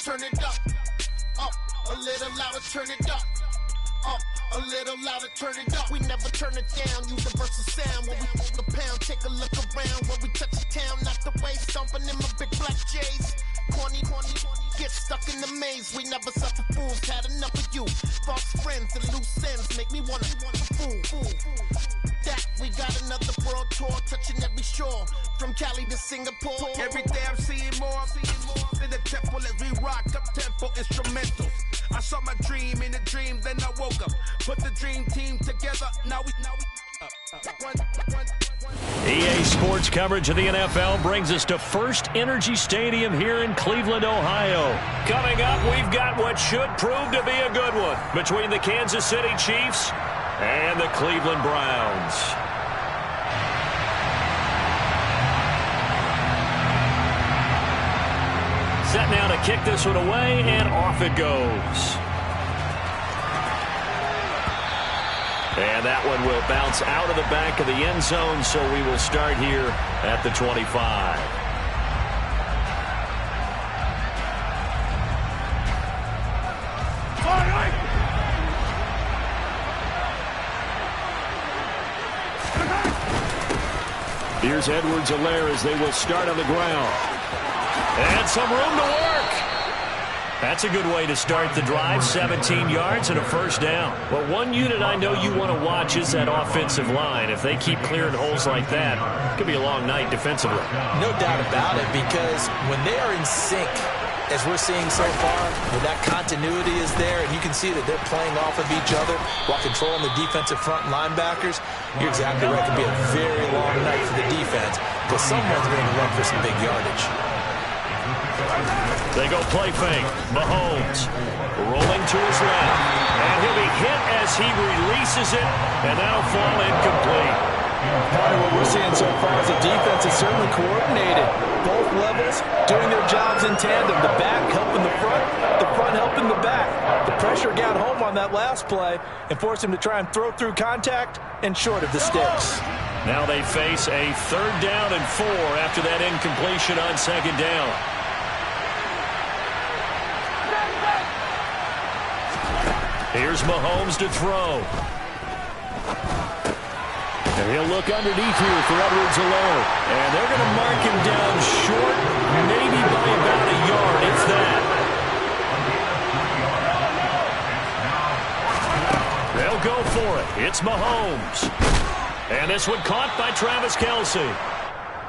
turn it up. Up, a little louder, turn it up. Up, a little louder, turn it up. We never turn it down, universal sound. When we pull the pound, take a look around. When we touch the town, not the way, stomping in my big black J's. Corny, get stuck in the maze. We never suffer fools, had enough of you. False friends and loose ends make me wanna fool. That we got another world tour, touching every shore, from Cali to Singapore. Every day I'm seeing more in the temple as we rock up tempo instrumentals. I saw my dream in a dream, then I woke up. Put the dream team together. Now we EA Sports coverage of the NFL brings us to First Energy Stadium here in Cleveland, Ohio. Coming up, we've got what should prove to be a good one between the Kansas City Chiefs and the Cleveland Browns. Set now to kick this one away, and off it goes. And that one will bounce out of the back of the end zone, so we will start here at the 25. Here's Edwards-Helaire as they will start on the ground. And some room to work. That's a good way to start the drive. 17 yards and a first down. Well, one unit I know you want to watch is that offensive line. If they keep clearing holes like that, it could be a long night defensively. No doubt about it, because when they are in sync, as we're seeing so far, when that continuity is there, and you can see that they're playing off of each other while controlling the defensive front linebackers, you're exactly right. It could be a very long night for the defense, because someone's going to run for some big yardage. They go play fake. Mahomes rolling to his left. And he'll be hit as he releases it, and that'll fall incomplete. Part of what we're seeing so far is the defense is certainly coordinated. Both levels doing their jobs in tandem. The back helping the front helping the back. The pressure got home on that last play and forced him to try and throw through contact and short of the sticks. Now they face a 3rd down and 4 after that incompletion on 2nd down. Here's Mahomes to throw. And he'll look underneath here for Edwards-Helaire. And they're going to mark him down short, maybe by about a yard, if that. They'll go for it. It's Mahomes. And this one caught by Travis Kelce.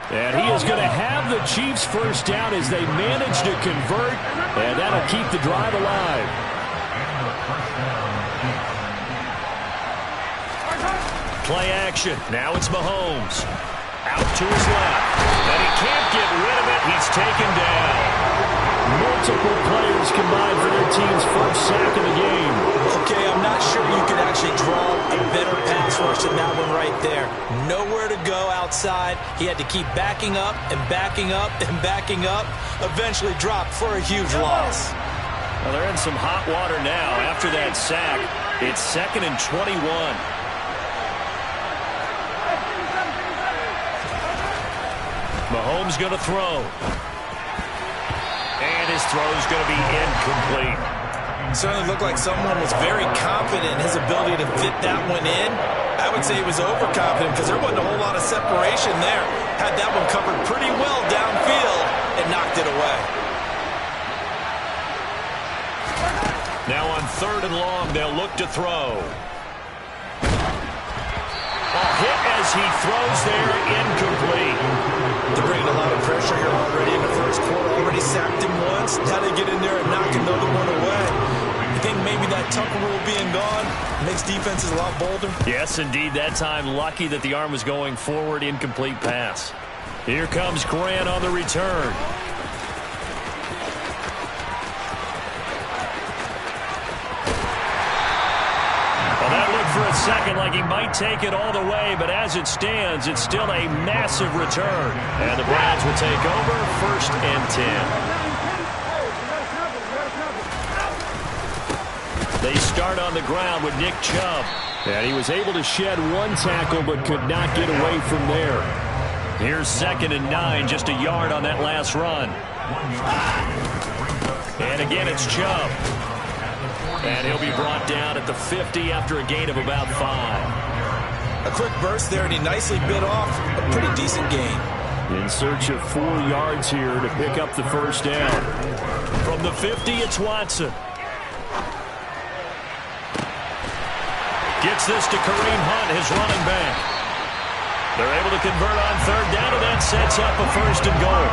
And he is going to have the Chiefs first down as they manage to convert. And that'll keep the drive alive. Play action. Now it's Mahomes. Out to his left. And he can't get rid of it. He's taken down. Multiple players combined for their team's first sack of the game. Okay, I'm not sure you could actually draw a better pass rush than that one right there. Nowhere to go outside. He had to keep backing up and backing up and backing up. Eventually dropped for a huge loss. Well, they're in some hot water now after that sack. It's 2nd and 21. Mahomes going to throw. And his throw is going to be incomplete. Certainly looked like someone was very confident in his ability to fit that one in. I would say he was overconfident because there wasn't a whole lot of separation there. Had that one covered pretty well downfield and knocked it away. Now on 3rd and long, they'll look to throw. A hit as he throws there, incomplete. They're bringing a lot of pressure here already in the first quarter. Already sacked him once. Now they get in there and knock another one away. I think maybe that Tucker rule being gone makes defenses a lot bolder. Yes, indeed. That time, lucky that the arm was going forward. Incomplete pass. Here comes Grant on the return. For a second like he might take it all the way, but as it stands, it's still a massive return. And the Browns will take over 1st and 10. They start on the ground with Nick Chubb. And he was able to shed one tackle but could not get away from there. Here's 2nd and 9, just a yard on that last run. And again, it's Chubb. And he'll be brought down at the 50 after a gain of about 5. A quick burst there, and he nicely bit off a pretty decent gain. In search of 4 yards here to pick up the first down. From the 50, it's Watson. Gets this to Kareem Hunt, his running back. They're able to convert on third down, and that sets up a first and goal.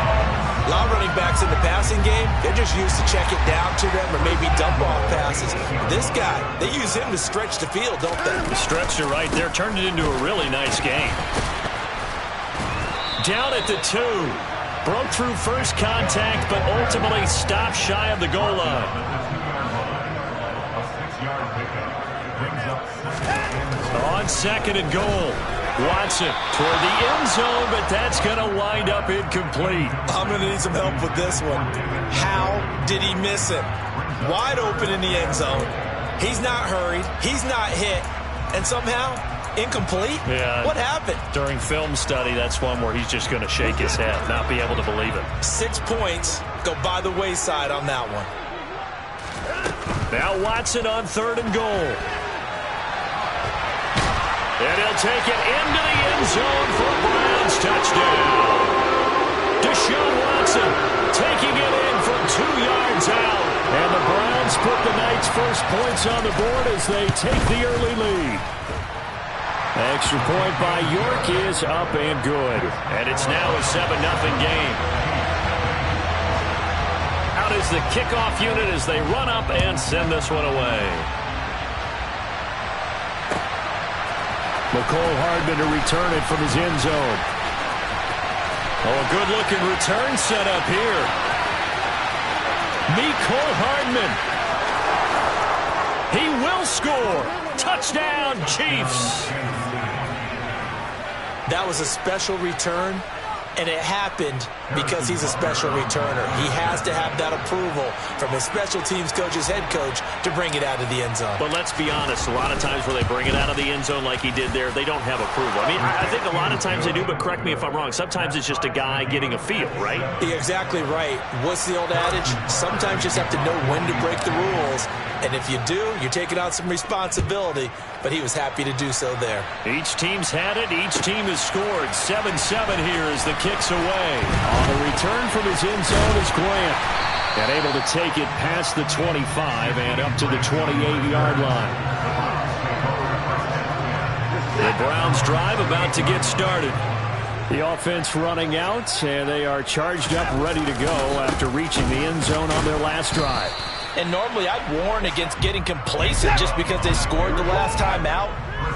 A lot of running backs in the passing game, they're just used to check it down to them or maybe dump off passes. This guy, they use him to stretch the field, don't they? Stretched it right there, turned it into a really nice game. Down at the 2. Broke through first contact, but ultimately stopped shy of the goal line. On second and goal. Watson toward the end zone, but that's going to wind up incomplete. I'm going to need some help with this one. How did he miss it? Wide open in the end zone. He's not hurried. He's not hit. And somehow, incomplete? Yeah. What happened? During film study, that's one where he's just going to shake his head, not be able to believe it. 6 points go by the wayside on that one. Now Watson on third and goal. And he'll take it into the end zone for a Browns touchdown. Deshaun Watson taking it in from 2 yards out. And the Browns put the Knights' first points on the board as they take the early lead. Extra point by York is up and good. And it's now a 7-0 game. Out is the kickoff unit as they run up and send this one away. McCole Hardman to return it from his end zone. Oh, a good-looking return set up here. McCole Hardman. He will score. Touchdown, Chiefs. That was a special return, and it happened because he's a special returner. He has to have that approval from his special teams coach, his head coach, to bring it out of the end zone. But let's be honest, a lot of times where they bring it out of the end zone like he did there, they don't have approval. I mean, I think a lot of times they do, but correct me if I'm wrong. Sometimes it's just a guy getting a feel, right? You're exactly right. What's the old adage? Sometimes you just have to know when to break the rules. And if you do, you're taking on some responsibility. But he was happy to do so there. Each team's had it. Each team has scored. 7-7 here as the kick's away. On the return from his end zone is Grant. And able to take it past the 25 and up to the 28-yard line. The Browns drive about to get started. The offense running out, and they are charged up, ready to go after reaching the end zone on their last drive. And normally I'd warn against getting complacent just because they scored the last time out.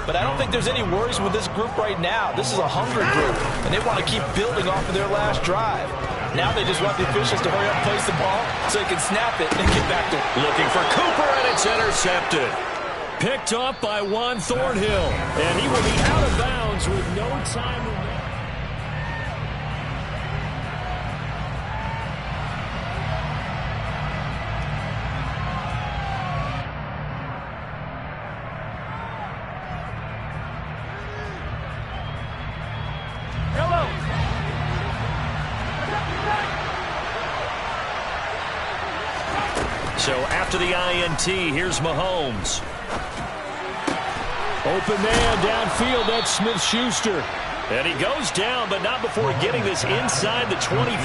But I don't think there's any worries with this group right now. This is a hungry group, and they want to keep building off of their last drive. Now they just want the officials to hurry up, place the ball, so they can snap it and get back to looking for Cooper, and it's intercepted. Picked up by Juan Thornhill, and he will be out of bounds with no time remaining. So after the INT, here's Mahomes. Open man downfield, that's Smith-Schuster. And he goes down, but not before getting this inside the 25.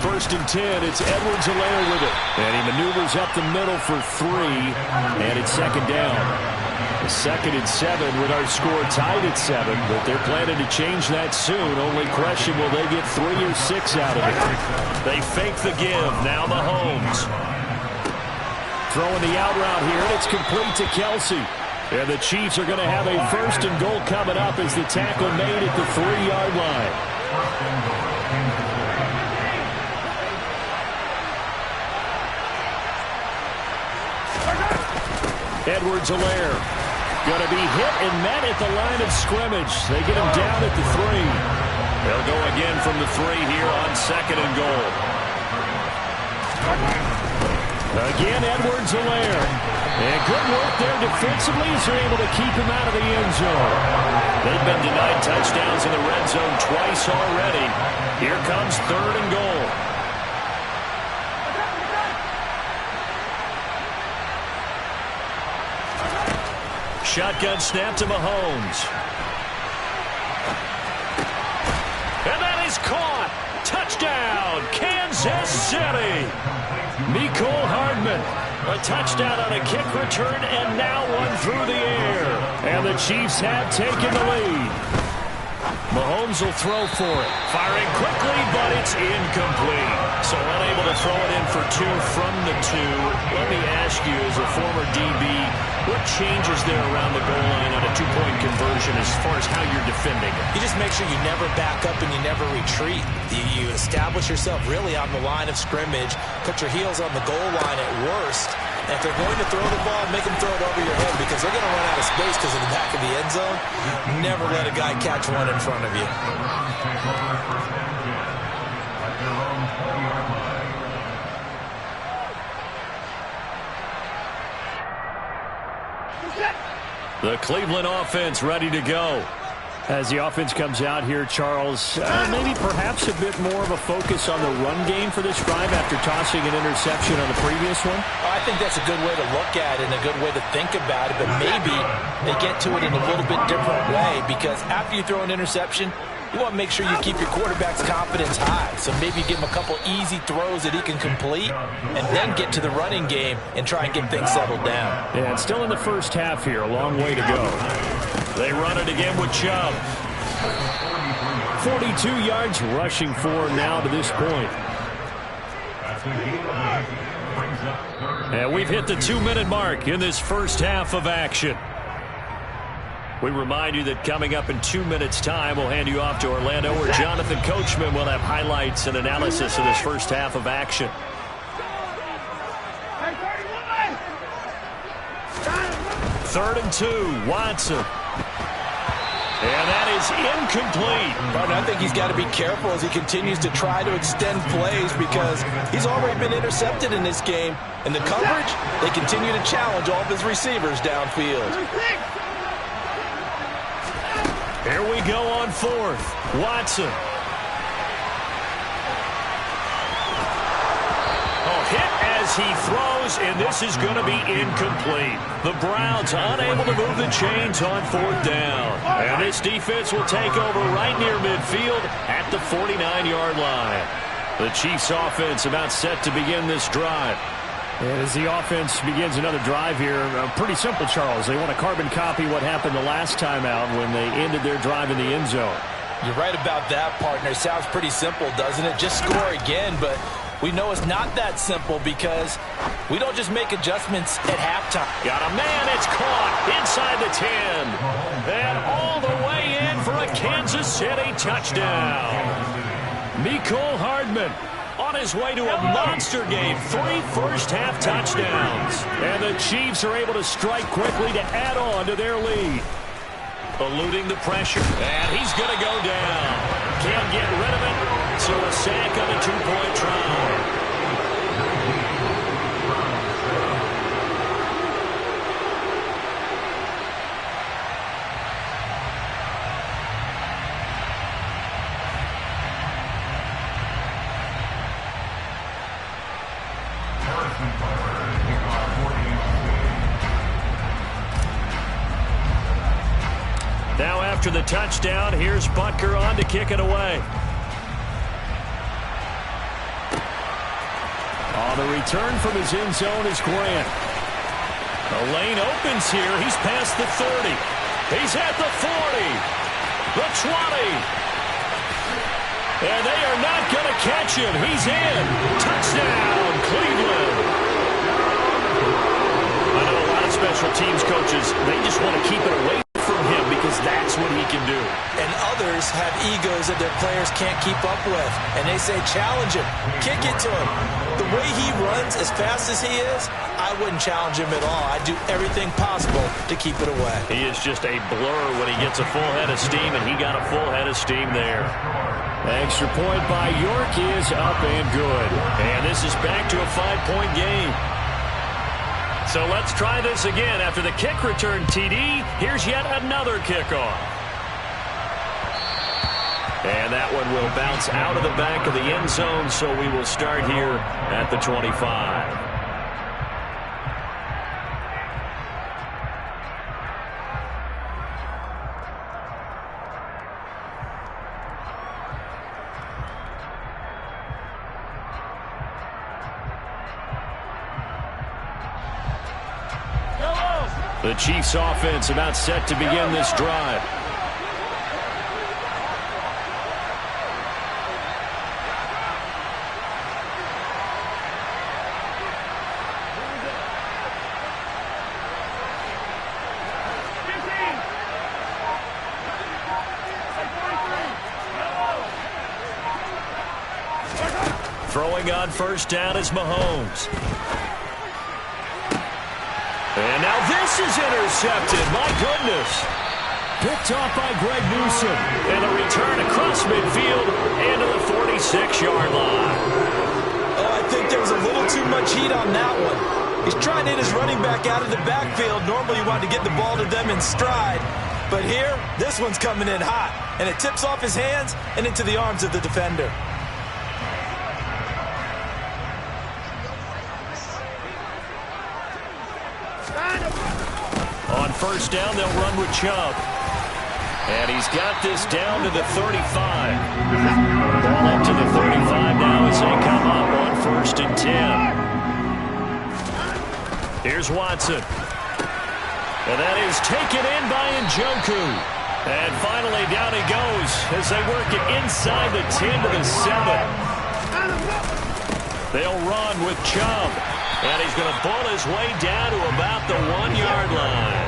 First and 10, it's Edwards-Helaire with it. And he maneuvers up the middle for 3, and it's second down. A 2nd and 7 with our score tied at 7, but they're planning to change that soon. Only question, will they get 3 or 6 out of it? They fake the give. Now Mahomes. Throwing the out route here, and it's complete to Kelsey. And the Chiefs are going to have a first and goal coming up as the tackle made at the 3-yard line. Edwards-Helaire. Going to be hit and met at the line of scrimmage. They get him down at the 3. They'll go again from the 3 here on 2nd and goal. Again, Edwards-Helaire. And good work there defensively as they're able to keep him out of the end zone. They've been denied touchdowns in the red zone twice already. Here comes 3rd and goal. Shotgun snap to Mahomes. And that is caught. Touchdown, Kansas City. Mecole Hardman. A touchdown on a kick return and now one through the air. And the Chiefs have taken the lead. Mahomes will throw for it. Firing quickly, but it's incomplete. So unable to throw it in for 2 from the 2. Let me ask you, as a former DB, what changes there around the goal line on a 2-point conversion as far as how you're defending it? You just make sure you never back up and you never retreat. You establish yourself really on the line of scrimmage, put your heels on the goal line at worst. And if they're going to throw the ball, make them throw it over your head because they're going to run out of space because of the back of the end zone. Never let a guy catch one in front of you. The Cleveland offense ready to go. As the offense comes out here, Charles, maybe perhaps a bit more of a focus on the run game for this drive after tossing an interception on the previous one? I think that's a good way to look at it and a good way to think about it, but maybe they get to it in a little bit different way because after you throw an interception, you want to make sure you keep your quarterback's confidence high. So maybe you give him a couple easy throws that he can complete and then get to the running game and try and get things settled down. Yeah, it's still in the first half here. A long way to go. They run it again with Chubb. 42 yards rushing for him now to this point. And we've hit the 2-minute mark in this first half of action. We remind you that coming up in 2 minutes' time, we'll hand you off to Orlando, where Jonathan Coachman will have highlights and analysis of this first half of action. Third and 2, Watson. And that is incomplete. But I think he's got to be careful as he continues to try to extend plays because he's already been intercepted in this game. And the coverage, they continue to challenge all of his receivers downfield. Here we go on 4th. Watson. Hit as he throws, and this is going to be incomplete. The Browns unable to move the chains on 4th down. And this defense will take over right near midfield at the 49-yard line. The Chiefs offense about set to begin this drive. And as the offense begins another drive here, pretty simple, Charles. They want to carbon copy what happened the last time out when they ended their drive in the end zone. You're right about that, partner. It sounds pretty simple, doesn't it? Just score again, but we know it's not that simple because we don't just make adjustments at halftime. Got a man, it's caught inside the 10. And all the way in for a Kansas City touchdown. Mecole Hardman on his way to a monster game. 3 first-half touchdowns. And the Chiefs are able to strike quickly to add on to their lead. Eluding the pressure. And he's going to go down. Can't get rid of it. So a sack on a 2-point try. Now after the touchdown, here's Butker on to kick it away. The return from his end zone is Grant. The lane opens here. He's past the 30. He's at the 40. The 20. And they are not going to catch him. He's in. Touchdown, Cleveland. I know a lot of special teams coaches, they just want to keep it away from him because that's what he can do. And others have egos that their players can't keep up with. And they say, challenge him. Kick it to him. The way he runs as fast as he is, I wouldn't challenge him at all. I'd do everything possible to keep it away. He is just a blur when he gets a full head of steam, and he got a full head of steam there. Extra point by York is up and good. And this is back to a 5-point game. So let's try this again. After the kick return TD, here's yet another kickoff. And that one will bounce out of the back of the end zone, so we will start here at the 25. The Chiefs offense about set to begin this drive. Throwing on first down is Mahomes. And now this is intercepted. My goodness. Picked off by Greg Newsome. And the return across midfield and to the 46-yard line. Oh, I think there was a little too much heat on that one. He's trying to hit his running back out of the backfield. Normally you want to get the ball to them in stride. But here, this one's coming in hot. And it tips off his hands and into the arms of the defender. On first down, they'll run with Chubb. And he's got this down to the 35. Ball up to the 35 now as they come up on first and 10. Here's Watson. And that is taken in by Njoku. And finally down he goes as they work it inside the 10 to the 7. They'll run with Chubb. And he's going to pull his way down to about the 1-yard line.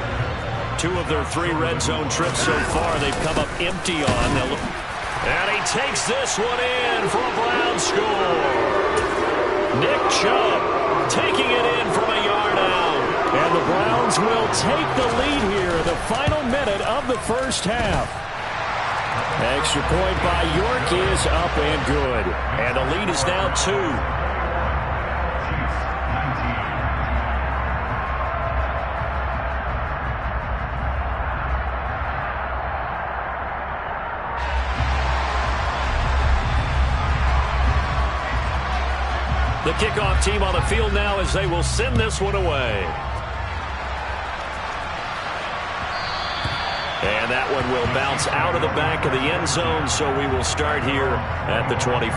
2 of their 3 red zone trips so far they've come up empty on. And he takes this one in for a Brown score. Nick Chubb taking it in from a yard out. And the Browns will take the lead here in the final minute of the first half. Extra point by York is up and good. And the lead is now 2. The kickoff team on the field now as they will send this one away. And that one will bounce out of the back of the end zone, so we will start here at the 25.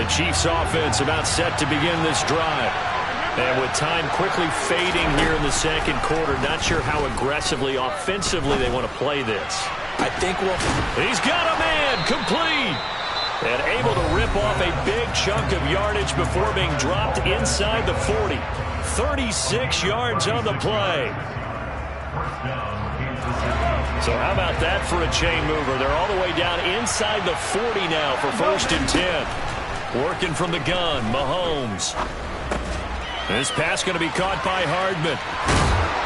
The Chiefs offense about set to begin this drive. And with time quickly fading here in the second quarter, not sure how aggressively, offensively they want to play this. I think he's got a man, complete. And able to rip off a big chunk of yardage before being dropped inside the 40. 36 yards on the play. So how about that for a chain mover? They're all the way down inside the 40 now for first and 10. Working from the gun, Mahomes. This pass going to be caught by Hardman.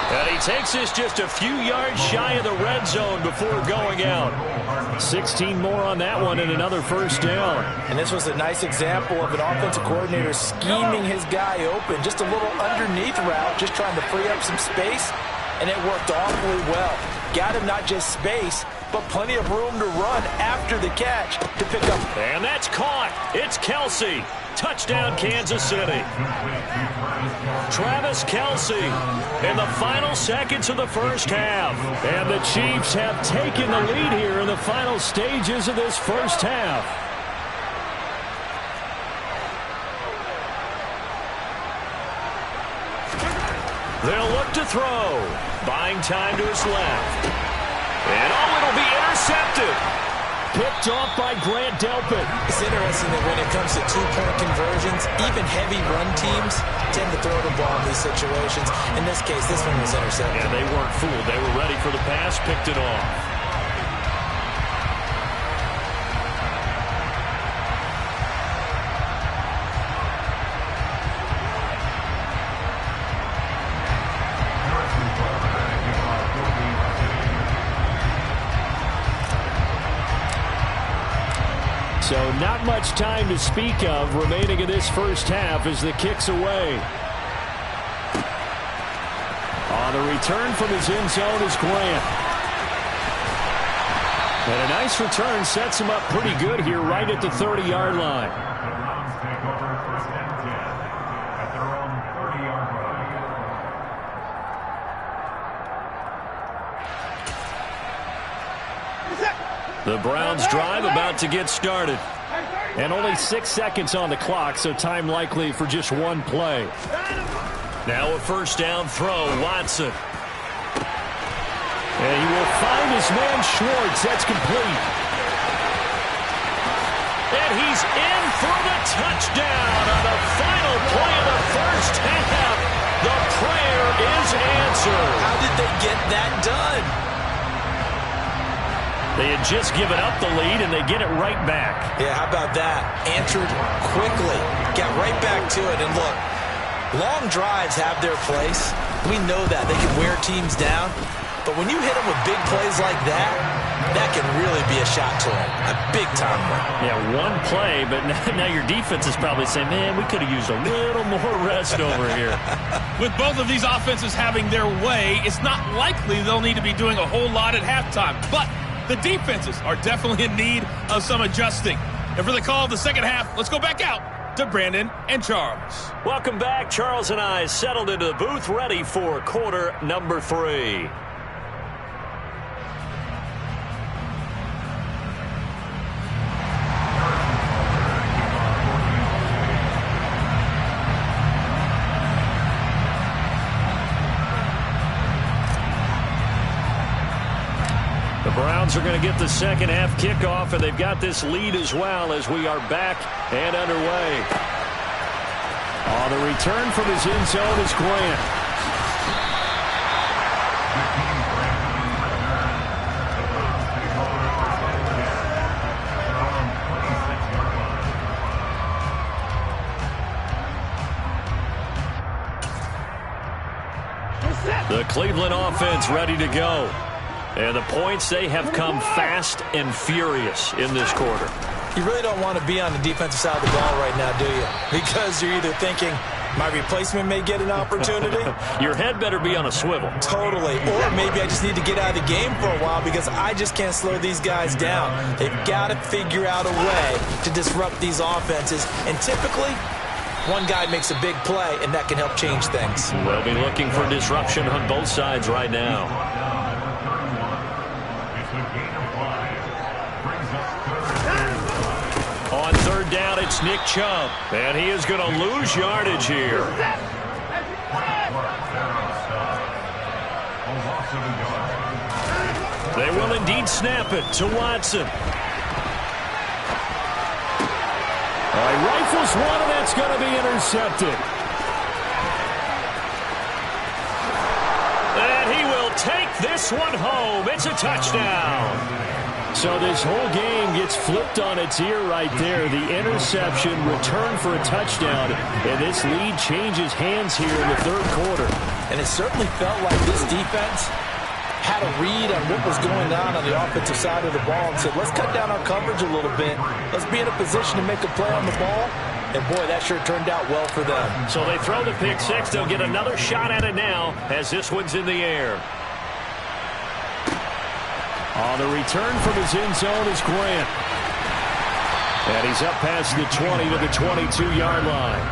And he takes this just a few yards shy of the red zone before going out. 16 more on that one and another first down. And this was a nice example of an offensive coordinator scheming his guy open. Just a little underneath route, just trying to free up some space. And it worked awfully well. Got him not just space, but plenty of room to run after the catch to pick up. And that's caught. It's Kelsey. Touchdown, Kansas City. Travis Kelsey in the final seconds of the first half. And the Chiefs have taken the lead here in the final stages of this first half. They'll look to throw. Buying time to his left. And it'll be intercepted. Picked off by Grant Delpit. It's interesting that when it comes to two-point conversions, even heavy run teams tend to throw the ball in these situations. In this case, this one was intercepted. Yeah, they weren't fooled. They were ready for the pass, picked it off. So not much time to speak of remaining in this first half as the kick's away. On the return from his end zone is Grant. And a nice return sets him up pretty good here right at the 30-yard line. The Browns drive about to get started. And only 6 seconds on the clock, so time likely for just one play. Now a first down throw, Watson. And he will find his man Schwartz. That's complete. And he's in for the touchdown on the final play of the first half. The prayer is answered. How did they get that done? They had just given up the lead, and they get it right back. Yeah, how about that? Answered quickly. Got right back to it. And look, long drives have their place. We know that. They can wear teams down. But when you hit them with big plays like that, that can really be a shot to them. A big-time one. Yeah, one play, but now your defense is probably saying, man, we could have used a little more rest over here. With both of these offenses having their way, it's not likely they'll need to be doing a whole lot at halftime. But the defenses are definitely in need of some adjusting. And for the call of the second half, let's go back out to Brandon and Charles. Welcome back. Charles and I settled into the booth, ready for quarter number 3. Browns are going to get the second half kickoff, and they've got this lead as well as we are back and underway. On the return from his end zone is Grant. The Cleveland offense ready to go. And the points, they have come fast and furious in this quarter. You really don't want to be on the defensive side of the ball right now, do you? Because you're either thinking, my replacement may get an opportunity. Your head better be on a swivel. Totally. Or maybe I just need to get out of the game for a while because I just can't slow these guys down. They've got to figure out a way to disrupt these offenses. And typically, one guy makes a big play, and that can help change things. We'll be looking for disruption on both sides right now. On third down, it's Nick Chubb, and he is going to lose yardage here. They will indeed snap it to Watson. He rifles one, and that's going to be intercepted. And he will take this one home. It's a touchdown. So this whole game gets flipped on its ear right there. The interception, return for a touchdown, and this lead changes hands here in the third quarter. And it certainly felt like this defense had a read on what was going on the offensive side of the ball and said, let's cut down our coverage a little bit. Let's be in a position to make a play on the ball. And, boy, that sure turned out well for them. So they throw the pick six. They'll get another shot at it now as this one's in the air. On the return from his end zone is Grant. And he's up past the 20 to the 22-yard line.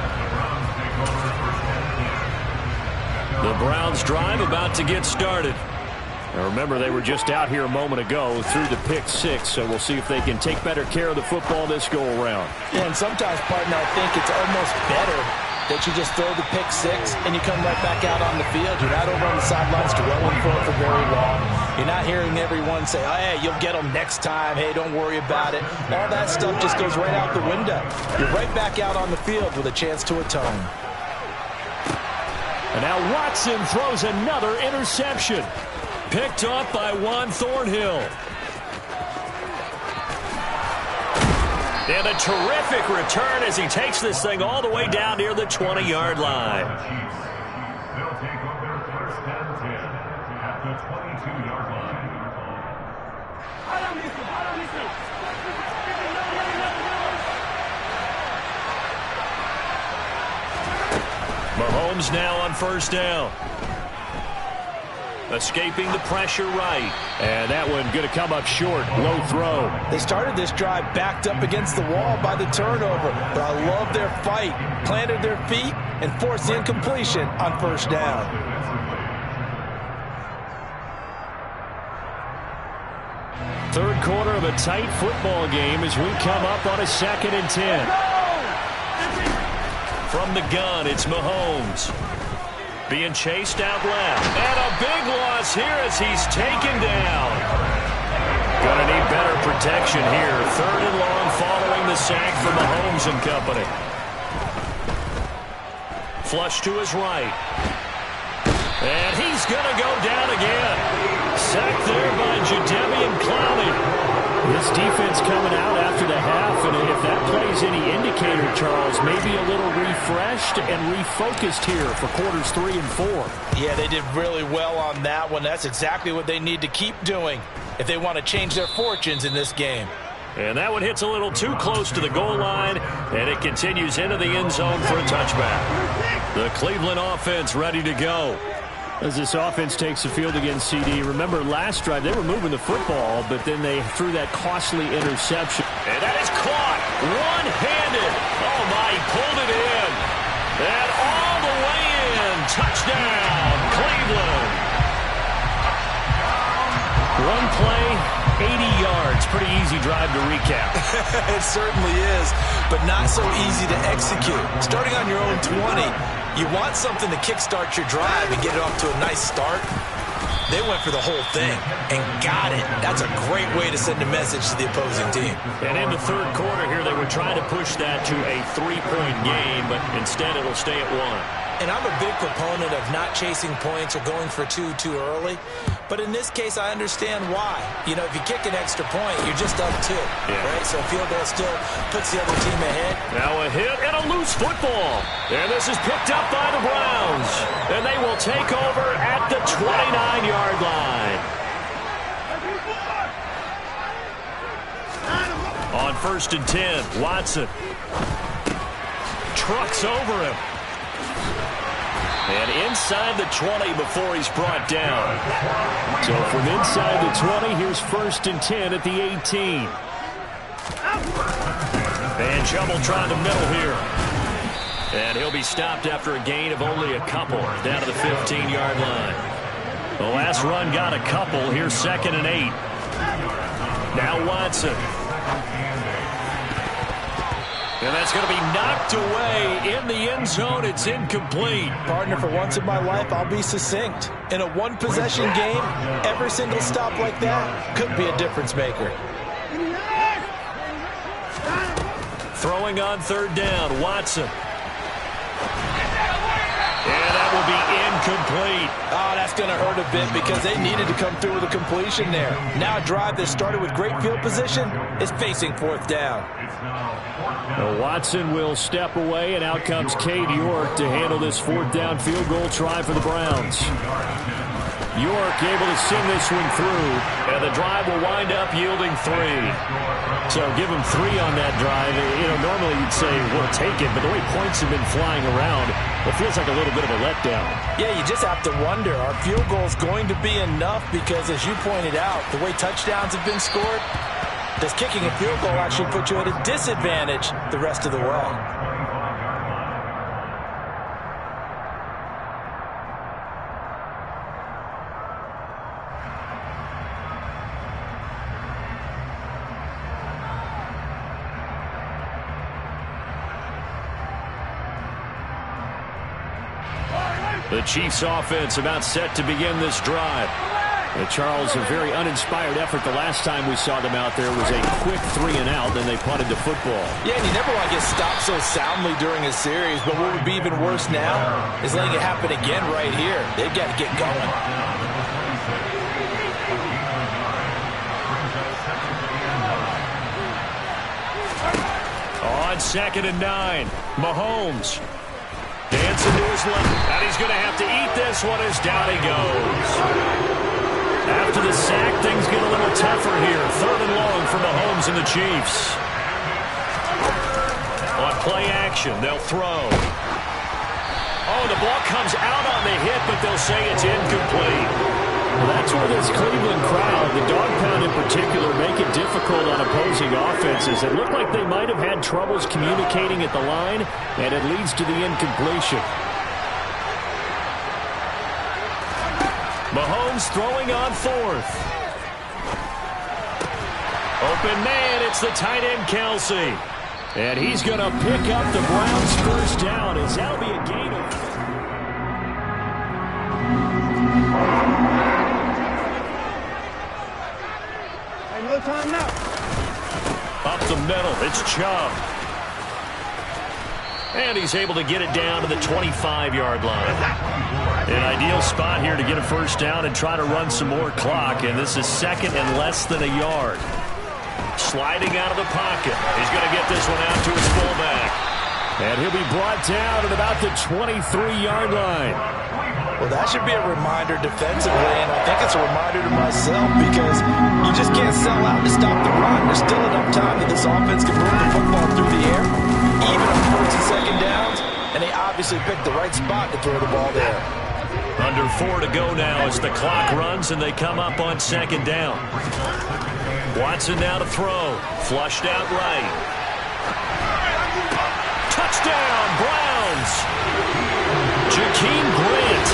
The Browns drive about to get started. Now remember, they were just out here a moment ago through the pick six, so we'll see if they can take better care of the football this go-around. Yeah, and sometimes, partner, I think it's almost better that you just throw the pick six and you come right back out on the field. You're not over on the sidelines dwelling for it for very long. You're not hearing everyone say, oh, hey, you'll get them next time. Hey, don't worry about it. All that stuff just goes right out the window. You're right back out on the field with a chance to atone. And now Watson throws another interception. Picked up by Juan Thornhill. And a terrific return as he takes this thing all the way down near the 20-yard line. They'll take over first and 10 at the 22-yard line. Mahomes now on first down. Escaping the pressure right. And that one going to come up short. Low throw. They started this drive backed up against the wall by the turnover, but I love their fight. Planted their feet and forced the incompletion on first down. Third quarter of a tight football game as we come up on a 2nd and 10. From the gun, it's Mahomes. Being chased out left. And a big loss here as he's taken down. Gonna need better protection here. 3rd and long following the sack for Mahomes and company. Flush to his right. And he's gonna go down again. Sacked there by Jadeveon Clowney. This defense coming out after the half, and if that plays any indicator, Charles, maybe a little refreshed and refocused here for quarters 3 and 4. Yeah, they did really well on that one. That's exactly what they need to keep doing if they want to change their fortunes in this game. And that one hits a little too close to the goal line, and it continues into the end zone for a touchback. The Cleveland offense ready to go. As this offense takes the field against CD, remember last drive they were moving the football, but then they threw that costly interception. And that is caught one-handed. Oh my, he pulled it in. And all the way in. Touchdown, Cleveland. One play, 80 yards. Pretty easy drive to recap. It certainly is, but not so easy to execute. Starting on your own 20, you want something to kickstart your drive and get it off to a nice start. They went for the whole thing and got it. That's a great way to send a message to the opposing team. And in the third quarter here, they were trying to push that to a 3-point game, but instead it'll stay at 1. And I'm a big proponent of not chasing points or going for two too early. But in this case, I understand why. You know, if you kick an extra point, you're just up 2, right? So a field goal still puts the other team ahead. Now a hit and a loose football. And this is picked up by the Browns. And they will take over at the 29-yard line. On 1st and 10, Watson trucks over him. And inside the 20 before he's brought down. So from inside the 20, here's 1st and 10 at the 18. And Chubbell trying to middle here. And he'll be stopped after a gain of only a couple down to the 15-yard line. The last run got a couple. Here's 2nd and 8. Now Watson. And that's going to be knocked away in the end zone. It's incomplete. Partner, for once in my life, I'll be succinct. In a one-possession game, every single stop like that could be a difference maker. Throwing on 3rd down, Watson. And that will be incomplete. Oh, that's going to hurt a bit because they needed to come through with a completion there. Now a drive that started with great field position is facing 4th down. Watson will step away, and out comes Cade York to handle this 4th down field goal try for the Browns. York able to send this one through, and the drive will wind up yielding 3. So give him 3 on that drive. You know, normally you'd say, we'll take it, but the way points have been flying around, it feels like a little bit of a letdown. Yeah, you just have to wonder, are field goals going to be enough? Because as you pointed out, the way touchdowns have been scored, does kicking a field goal actually put you at a disadvantage the rest of the way? The Chiefs offense about set to begin this drive. Charles, a very uninspired effort the last time we saw them out there was a quick 3 and out, then they punted the football. Yeah, and you never want to get stopped so soundly during a series, but what would be even worse now is letting it happen again right here. They've got to get going. On 2nd and 9, Mahomes. Dancing to his left, and he's going to have to eat this one as down he goes. After the sack, things get a little tougher here. 3rd and long for Mahomes and the Chiefs. On play action, they'll throw. Oh, throw. The ball comes out on the hit, but they'll say it's incomplete. Well, that's where this Cleveland crowd, the dog pound in particular, make it difficult on opposing offenses. It looked like they might have had troubles communicating at the line, and it leads to the incompletion. Mahomes throwing on fourth. Open man, it's the tight end Kelsey. And he's going to pick up the Browns' first down, as that'll be a gain of... No time now. Up the middle, it's Chubb. And he's able to get it down to the 25-yard line. An ideal spot here to get a first down and try to run some more clock, and this is second and less than a yard. Sliding out of the pocket. He's going to get this one out to his fullback. And he'll be brought down at about the 23-yard line. Well, that should be a reminder defensively, and I think it's a reminder to myself because you just can't sell out to stop the run. There's still enough time that this offense can move the football through the air, even on first and second downs, and they obviously picked the right spot to throw the ball there. Under 4 to go now as the clock runs and they come up on second down. Watson now to throw. Flushed out right. Touchdown, Browns! Jakeem Grant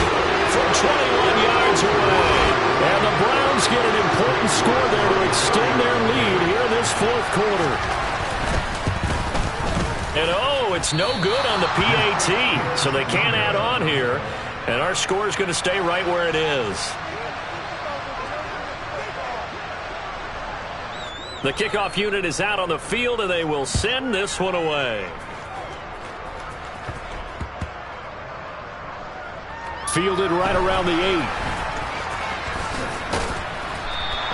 from 21 yards away. And the Browns get an important score there to extend their lead here in this fourth quarter. And oh, it's no good on the PAT, so they can't add on here. And our score is going to stay right where it is. The kickoff unit is out on the field, and they will send this one away. Fielded right around the 8.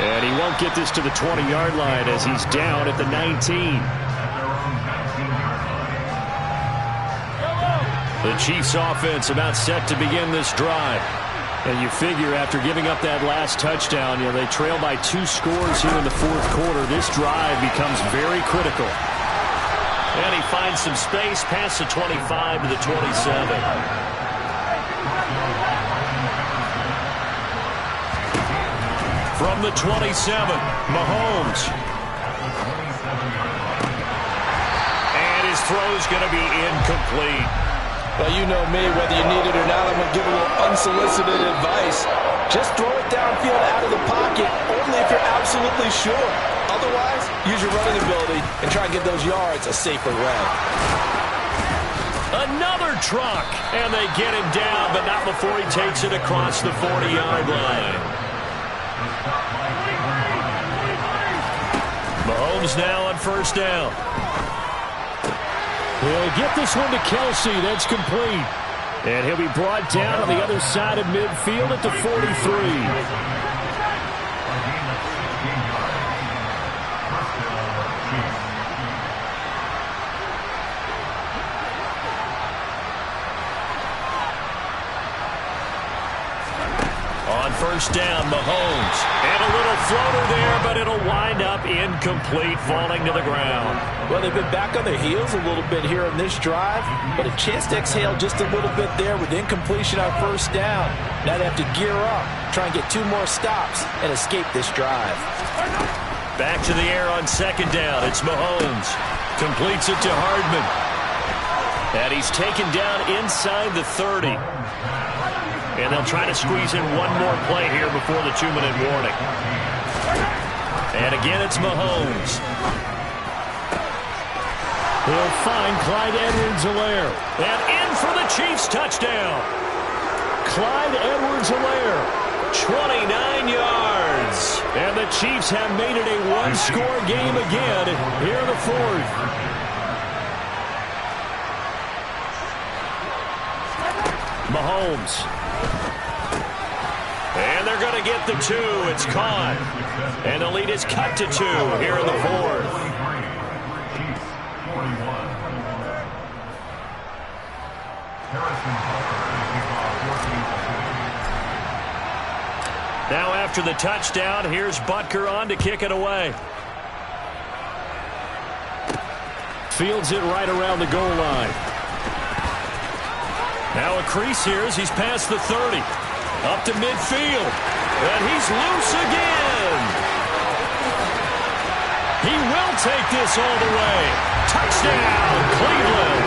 And he won't get this to the 20-yard line as he's down at the 19. The Chiefs offense about set to begin this drive. And you figure after giving up that last touchdown, they trail by 2 scores here in the fourth quarter. This drive becomes very critical. And he finds some space past the 25 to the 27. From the 27, Mahomes. And his throw's going to be incomplete. Well, you know me, whether you need it or not, I'm going to give a little unsolicited advice. Just throw it downfield out of the pocket, only if you're absolutely sure. Otherwise, use your running ability and try and get those yards a safer way. Another truck, and they get him down, but not before he takes it across the 40-yard line. Mahomes now on first down. He'll get this one to Kelsey. That's complete. And he'll be brought down on the other side of midfield at the 43. First down, Mahomes. And a little floater there, but it'll wind up incomplete, falling to the ground. Well, they've been back on their heels a little bit here on this drive, but a chance to exhale just a little bit there with incompletion on first down. Now they have to gear up, try and get 2 more stops, and escape this drive. Back to the air on second down. It's Mahomes. Completes it to Hardman. And he's taken down inside the 30. And they'll try to squeeze in one more play here before the 2-minute warning. And again, it's Mahomes. He'll find Clyde Edwards-Helaire. And in for the Chiefs touchdown. Clyde Edwards-Helaire. 29 yards. And the Chiefs have made it a one-score game again here in the fourth. Mahomes. And they're going to get the 2. It's caught. And the lead is cut to 2 here in the fourth. Now after the touchdown, here's Butker on to kick it away. Fields it right around the goal line. Now a crease here as he's past the 30. Up to midfield. And he's loose again. He will take this all the way. Touchdown, Cleveland.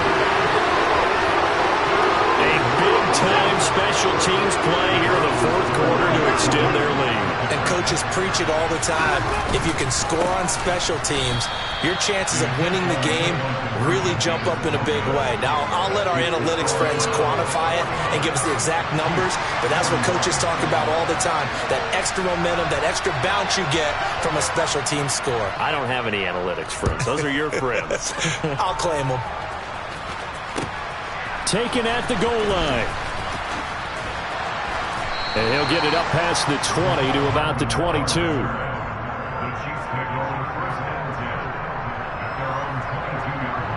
A big-time special teams play here in the fourth quarter to extend their lead. And coaches preach it all the time. If you can score on special teams, your chances of winning the game really jump up in a big way. Now, I'll let our analytics friends quantify it and give us the exact numbers, but that's what coaches talk about all the time, that extra momentum, that extra bounce you get from a special team score. I don't have any analytics friends. Those are your friends. I'll claim them. Taken at the goal line. And he'll get it up past the 20 to about the 22. The Chiefs take over first and 10 at their own 22-yard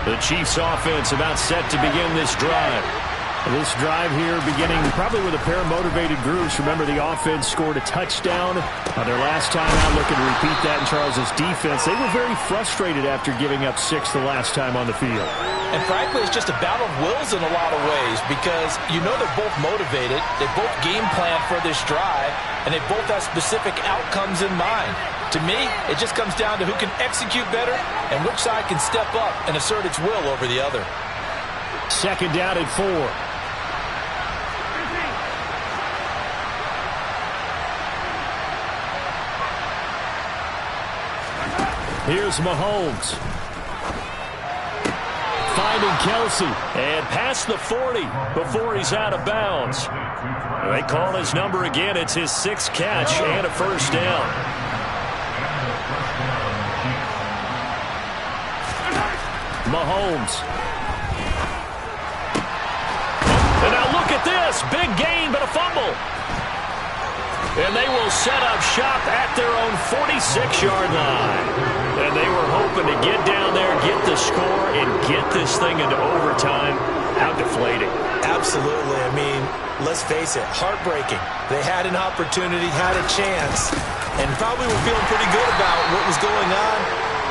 line. The Chiefs offense about set to begin this drive. This drive here beginning probably with a pair of motivated groups. Remember, the offense scored a touchdown on their last time out, looking to repeat that in Charles's defense. They were very frustrated after giving up 6 the last time on the field. And frankly, it's just a battle of wills in a lot of ways because you know they're both motivated, they both game plan for this drive, and they both have specific outcomes in mind. To me, it just comes down to who can execute better and which side can step up and assert its will over the other. Second down and 4. Here's Mahomes. Finding Kelsey. And past the 40 before he's out of bounds. They call his number again. It's his 6th catch and a first down. Mahomes. And now look at this. Big gain, but a fumble. And they will set up shop at their own 46-yard line. And they were hoping to get down there, get the score, and get this thing into overtime. How deflating. Absolutely. I mean, let's face it, heartbreaking. They had an opportunity, had a chance, and probably were feeling pretty good about what was going on,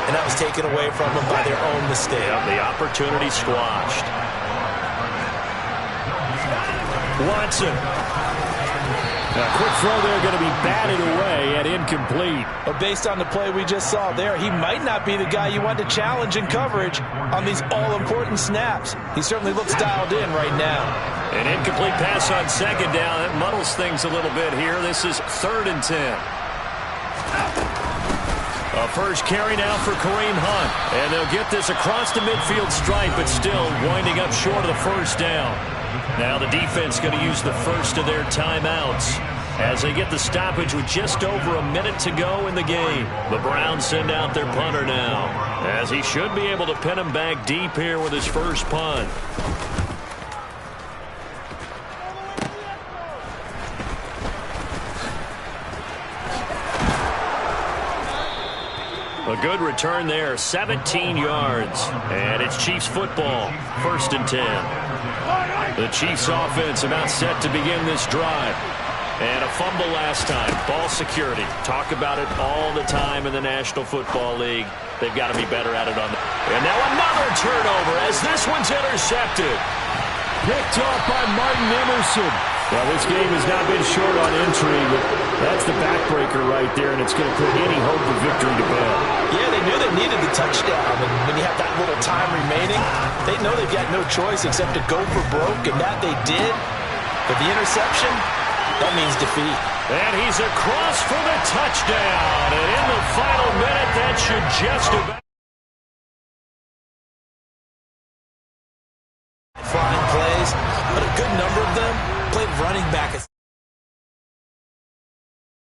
and that was taken away from them by their own mistake. Yep, the opportunity squashed. Watson. A quick throw there going to be batted away and incomplete. But based on the play we just saw there, he might not be the guy you want to challenge in coverage on these all-important snaps. He certainly looks dialed in right now. An incomplete pass on second down. That muddles things a little bit here. This is 3rd and 10. A first carry now for Kareem Hunt. And they'll get this across the midfield stripe, but still winding up short of the first down. Now the defense going to use the first of their timeouts as they get the stoppage with just over a minute to go in the game. The Browns send out their punter now, as he should be able to pin him back deep here with his first punt. A good return there, 17 yards. And it's Chiefs football, 1st and 10. The Chiefs offense about set to begin this drive. And a fumble last time. Ball security. Talk about it all the time in the National Football League. They've got to be better at it on the... And now another turnover as this one's intercepted. Picked off by Martin Emerson. Well, this game has not been short on intrigue, but that's the backbreaker right there, and it's going to put any hope of victory to bed. Yeah, they knew they needed the touchdown, and when you have that little time remaining, they know they've got no choice except to go for broke, and that they did. But the interception, that means defeat. And he's across for the touchdown, and in the final minute, that should just about... Flying plays, but a good number of them played running back.